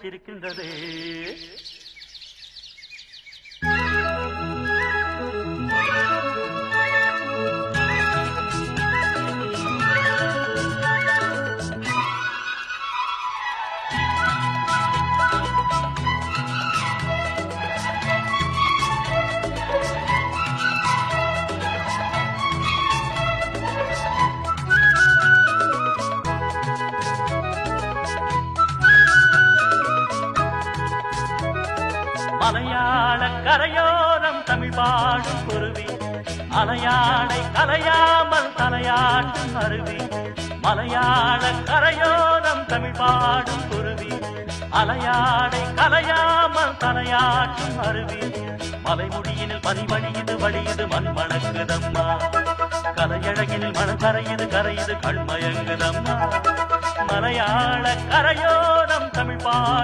பூத்திருக்கின்றதே. மலையாள கரையோரம் தமிழ் பாடும் குருவி, அலையாளை கலையாமல் தலையாட்டும் அருவி. மலையாள கரையோரம் தமிழ் பாடும் குருவி, அலையாளை கலையாமல் தலையாட்டும் அருவி. மலைமுடியினில் பனி வழியுது வழியுது மண் மணக்குதம்மா, கலையழகினில் மனம் கரையுது கரையுது கண்மயங்குதம்மா. மலையாள கரையோரம் தமிழ் பாடும்